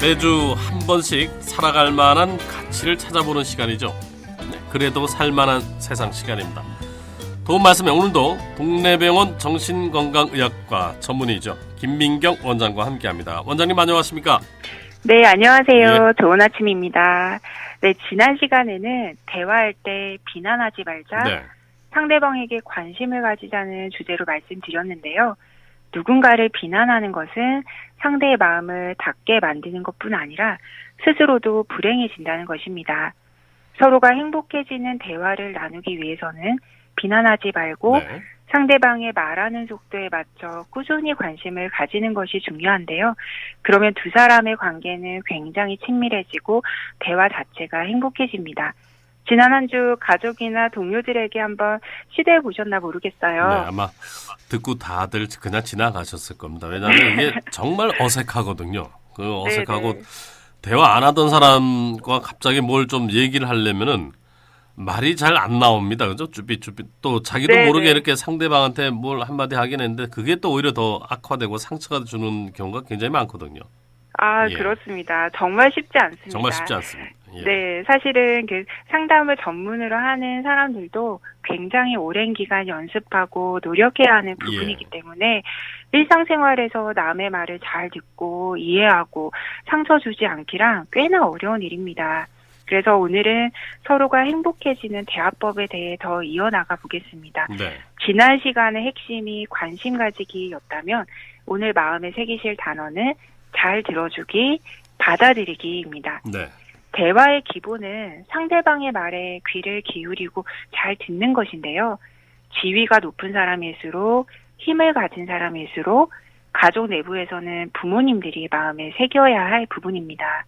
매주 한 번씩 살아갈 만한 가치를 찾아보는 시간이죠. 네, 그래도 살만한 세상 시간입니다. 도움 말씀에 오늘도 동네병원 정신건강의학과 전문의죠. 김민경 원장과 함께합니다. 원장님 안녕하십니까? 네, 안녕하세요. 예. 좋은 아침입니다. 네, 지난 시간에는 대화할 때 비난하지 말자, 네. 상대방에게 관심을 가지자는 주제로 말씀드렸는데요. 누군가를 비난하는 것은 상대의 마음을 닫게 만드는 것뿐 아니라 스스로도 불행해진다는 것입니다. 서로가 행복해지는 대화를 나누기 위해서는 비난하지 말고 네. 상대방의 말하는 속도에 맞춰 꾸준히 관심을 가지는 것이 중요한데요. 그러면 두 사람의 관계는 굉장히 친밀해지고 대화 자체가 행복해집니다. 지난 한 주 가족이나 동료들에게 한번 시도해 보셨나 모르겠어요. 네, 아마 듣고 다들 그냥 지나가셨을 겁니다. 왜냐하면 이게 정말 어색하거든요. 그 어색하고 네네. 대화 안 하던 사람과 갑자기 뭘 좀 얘기를 하려면은 말이 잘 안 나옵니다. 그죠? 쭈삣쭈삣. 또 자기도 네네. 모르게 이렇게 상대방한테 뭘 한마디 하긴 했는데 그게 또 오히려 더 악화되고 상처가 주는 경우가 굉장히 많거든요. 아, 예. 그렇습니다. 정말 쉽지 않습니다. 정말 쉽지 않습니다. 예. 네, 사실은 그 상담을 전문으로 하는 사람들도 굉장히 오랜 기간 연습하고 노력해야 하는 부분이기 때문에 일상생활에서 남의 말을 잘 듣고 이해하고 상처 주지 않기란 꽤나 어려운 일입니다. 그래서 오늘은 서로가 행복해지는 대화법에 대해 더 이어나가 보겠습니다. 네. 지난 시간의 핵심이 관심 가지기였다면 오늘 마음에 새기실 단어는 잘 들어주기, 받아들이기입니다. 네. 대화의 기본은 상대방의 말에 귀를 기울이고 잘 듣는 것인데요. 지위가 높은 사람일수록 힘을 가진 사람일수록 가족 내부에서는 부모님들이 마음에 새겨야 할 부분입니다.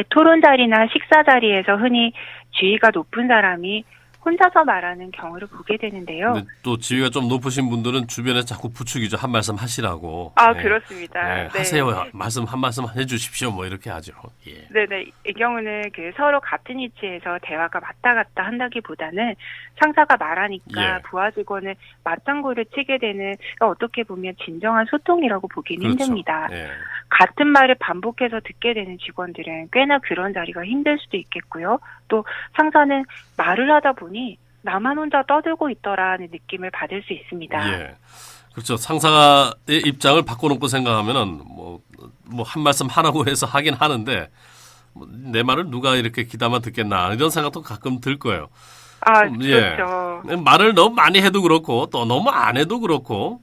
토론 자리나 식사 자리에서 흔히 지위가 높은 사람이 혼자서 말하는 경우를 보게 되는데요. 근데 또 지위가 좀 높으신 분들은 주변에 자꾸 부추기죠. 한 말씀 하시라고. 아, 네. 그렇습니다. 네. 하세요. 한 말씀 해주십시오. 뭐 이렇게 하죠. 예. 네네. 이 경우는 그 서로 같은 위치에서 대화가 왔다 갔다 한다기보다는 상사가 말하니까 예. 부하 직원은 맞장구를 치게 되는 어떻게 보면 진정한 소통이라고 보기는 그렇죠. 힘듭니다. 예. 같은 말을 반복해서 듣게 되는 직원들은 꽤나 그런 자리가 힘들 수도 있겠고요. 또 상사는 말을 하다 보니 나만 혼자 떠들고 있더라는 느낌을 받을 수 있습니다. 예. 그렇죠. 상사의 입장을 바꿔놓고 생각하면은 뭐 한 말씀 하라고 해서 하긴 하는데 내 말을 누가 이렇게 귀담아 듣겠나 이런 생각도 가끔 들 거예요. 아, 예. 그렇죠. 말을 너무 많이 해도 그렇고 또 너무 안 해도 그렇고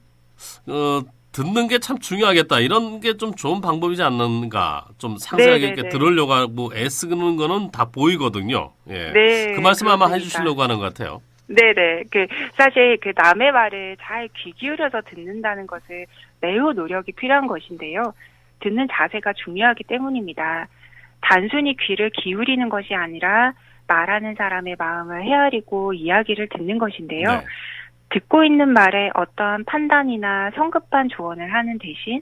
듣는 게 참 중요하겠다. 이런 게 좀 좋은 방법이지 않는가. 좀 상세하게 네네네. 이렇게 들으려고 하고 애쓰는 거는 다 보이거든요. 예. 네, 그 말씀 아마 그렇습니다. 해주시려고 하는 것 같아요. 네네. 사실 남의 말을 잘 귀 기울여서 듣는다는 것을 매우 노력이 필요한 것인데요. 듣는 자세가 중요하기 때문입니다. 단순히 귀를 기울이는 것이 아니라 말하는 사람의 마음을 헤아리고 이야기를 듣는 것인데요. 네. 듣고 있는 말에 어떠한 판단이나 성급한 조언을 하는 대신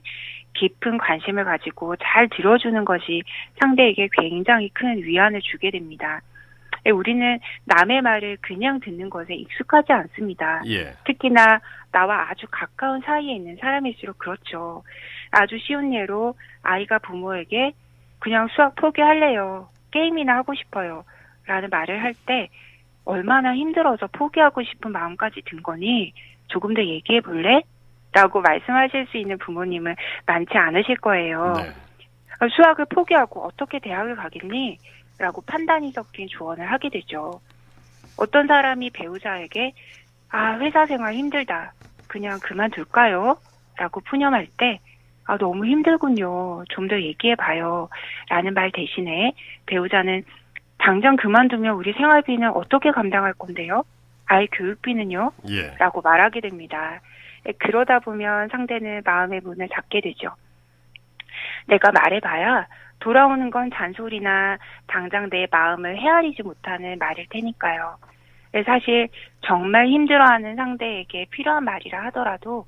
깊은 관심을 가지고 잘 들어주는 것이 상대에게 굉장히 큰 위안을 주게 됩니다. 우리는 남의 말을 그냥 듣는 것에 익숙하지 않습니다. 예. 특히나 나와 아주 가까운 사이에 있는 사람일수록 그렇죠. 아주 쉬운 예로 아이가 부모에게 그냥 수학 포기할래요. 게임이나 하고 싶어요. 라는 말을 할 때 얼마나 힘들어서 포기하고 싶은 마음까지 든 거니 조금 더 얘기해 볼래? 라고 말씀하실 수 있는 부모님은 많지 않으실 거예요. 네. 수학을 포기하고 어떻게 대학을 가겠니? 라고 판단이 섞인 조언을 하게 되죠. 어떤 사람이 배우자에게 회사 생활 힘들다. 그냥 그만둘까요? 라고 푸념할 때 너무 힘들군요. 좀 더 얘기해봐요. 라는 말 대신에 배우자는 당장 그만두면 우리 생활비는 어떻게 감당할 건데요? 아이 교육비는요? 예. 라고 말하게 됩니다. 그러다 보면 상대는 마음의 문을 닫게 되죠. 내가 말해봐야 돌아오는 건 잔소리나 당장 내 마음을 헤아리지 못하는 말일 테니까요. 사실 정말 힘들어하는 상대에게 필요한 말이라 하더라도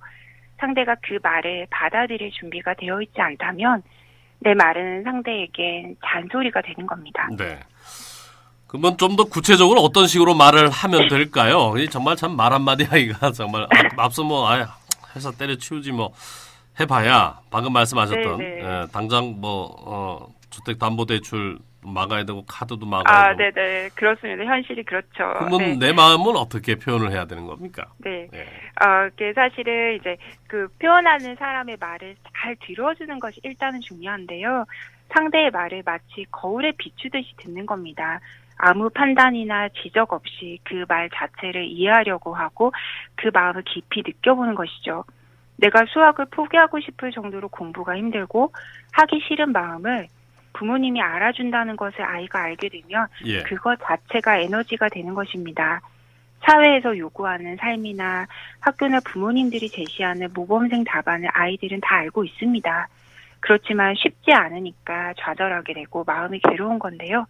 상대가 그 말을 받아들일 준비가 되어 있지 않다면 내 말은 상대에겐 잔소리가 되는 겁니다. 네. 그러면 좀 더 구체적으로 어떤 식으로 말을 하면 될까요? 정말 참 말 한마디 하기가 정말 앞서 회사 때려치우지 해봐야 방금 말씀하셨던 네. 예, 당장 주택담보대출 막아야 되고 카드도 막아야 되고 네네. 그렇습니다. 현실이 그렇죠. 그러면 네. 내 마음은 어떻게 표현을 해야 되는 겁니까? 네. 예. 그 사실은 이제 그 표현하는 사람의 말을 잘 들어주는 것이 일단은 중요한데요. 상대의 말을 마치 거울에 비추듯이 듣는 겁니다. 아무 판단이나 지적 없이 그 말 자체를 이해하려고 하고 그 마음을 깊이 느껴보는 것이죠. 내가 수학을 포기하고 싶을 정도로 공부가 힘들고 하기 싫은 마음을 부모님이 알아준다는 것을 아이가 알게 되면 예. 그것 자체가 에너지가 되는 것입니다. 사회에서 요구하는 삶이나 학교나 부모님들이 제시하는 모범생 답안을 아이들은 다 알고 있습니다. 그렇지만 쉽지 않으니까 좌절하게 되고 마음이 괴로운 건데요.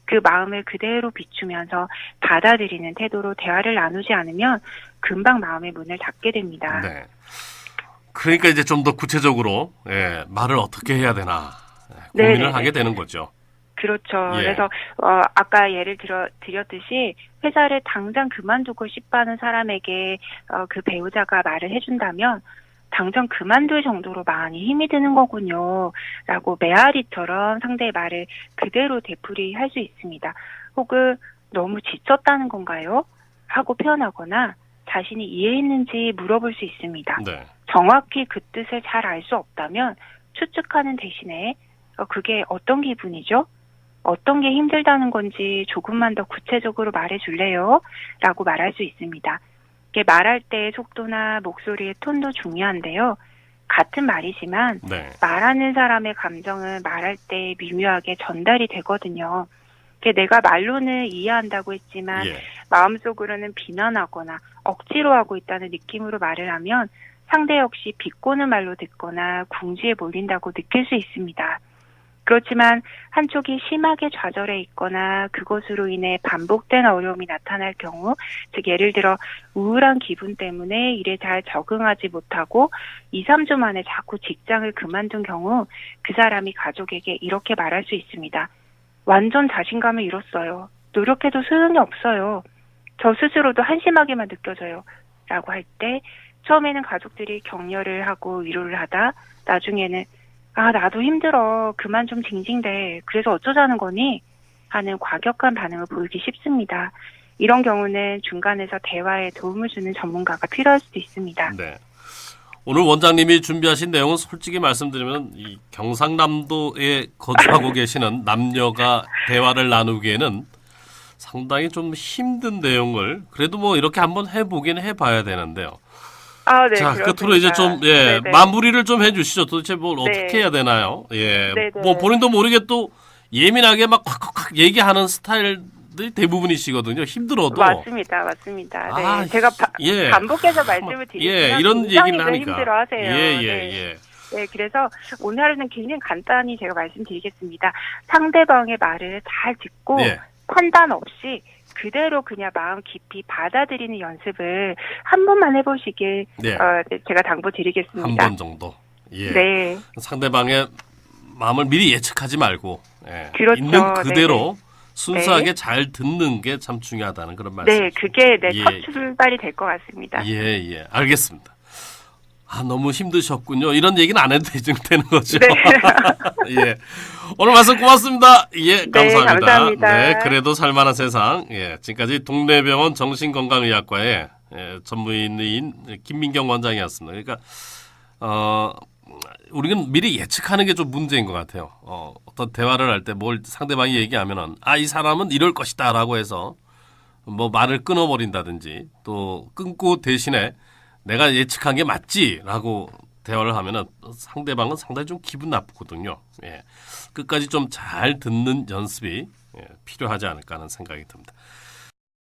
그 마음을 그대로 비추면서 받아들이는 태도로 대화를 나누지 않으면 금방 마음의 문을 닫게 됩니다. 네. 그러니까 이제 좀 더 구체적으로 예, 말을 어떻게 해야 되나 고민을 네네네. 하게 되는 거죠. 그렇죠. 예. 그래서 아까 예를 드렸듯이 회사를 당장 그만두고 싶어하는 사람에게 그 배우자가 말을 해준다면 당장 그만둘 정도로 많이 힘이 드는 거군요. 라고 메아리처럼 상대의 말을 그대로 되풀이할 수 있습니다. 혹은 너무 지쳤다는 건가요? 하고 표현하거나 자신이 이해했는지 물어볼 수 있습니다. 네. 정확히 그 뜻을 잘 알 수 없다면 추측하는 대신에 그게 어떤 기분이죠? 어떤 게 힘들다는 건지 조금만 더 구체적으로 말해줄래요? 라고 말할 수 있습니다. 말할 때의 속도나 목소리의 톤도 중요한데요. 같은 말이지만 네. 말하는 사람의 감정은 말할 때 미묘하게 전달이 되거든요. 내가 말로는 이해한다고 했지만 예. 마음속으로는 비난하거나 억지로 하고 있다는 느낌으로 말을 하면 상대 역시 비꼬는 말로 듣거나 궁지에 몰린다고 느낄 수 있습니다. 그렇지만 한쪽이 심하게 좌절해 있거나 그것으로 인해 반복된 어려움이 나타날 경우, 즉 예를 들어 우울한 기분 때문에 일에 잘 적응하지 못하고 2, 3주 만에 자꾸 직장을 그만둔 경우 그 사람이 가족에게 이렇게 말할 수 있습니다. 완전 자신감을 잃었어요. 노력해도 소용이 없어요. 저 스스로도 한심하게만 느껴져요. 라고 할 때 처음에는 가족들이 격려를 하고 위로를 하다 나중에는 나도 힘들어. 그만 좀 징징대. 그래서 어쩌자는 거니? 하는 과격한 반응을 보이기 쉽습니다. 이런 경우는 중간에서 대화에 도움을 주는 전문가가 필요할 수도 있습니다. 네. 오늘 원장님이 준비하신 내용은 솔직히 말씀드리면 이 경상남도에 거주하고 계시는 남녀가 대화를 나누기에는 상당히 좀 힘든 내용을 그래도 이렇게 한번 해보긴 해봐야 되는데요. 네. 자, 그렇습니다. 끝으로 이제 좀, 네네. 마무리를 좀 해주시죠. 도대체 뭘 네. 어떻게 해야 되나요? 예. 네네. 본인도 모르게 또 예민하게 막 콱콱콱 얘기하는 스타일들이 대부분이시거든요. 힘들어도. 맞습니다. 네. 제가 반복해서 말씀을 드리지만 이런 굉장히 얘기를 하니까. 힘들어하세요. 예. 네, 그래서 오늘은 굉장히 간단히 제가 말씀드리겠습니다. 상대방의 말을 잘 듣고 네. 판단 없이 그대로 그냥 마음 깊이 받아들이는 연습을 한 번만 해보시길 네. 제가 당부드리겠습니다. 한 번 정도. 예. 네. 상대방의 마음을 미리 예측하지 말고 그렇죠. 있는 그대로 순수하게 네. 잘 듣는 게 참 중요하다는 그런 말씀이죠. 네, 그게 예. 첫 출발이 될 것 같습니다. 예. 알겠습니다. 너무 힘드셨군요. 이런 얘기는 안 해도 되는 거죠. 네. 예. 오늘 말씀 고맙습니다. 예, 감사합니다. 네, 감사합니다. 네, 그래도 살만한 세상. 예, 지금까지 동래병원 정신건강의학과의 전문의인 김민경 원장이었습니다. 그러니까 우리는 미리 예측하는 게 좀 문제인 것 같아요. 어떤 대화를 할 때 뭘 상대방이 얘기하면은 이 사람은 이럴 것이다라고 해서 말을 끊어버린다든지 또 끊고 대신에 내가 예측한 게 맞지라고 대화를 하면은 상대방은 상당히 좀 기분 나쁘거든요. 예. 끝까지 좀 잘 듣는 연습이 필요하지 않을까 하는 생각이 듭니다.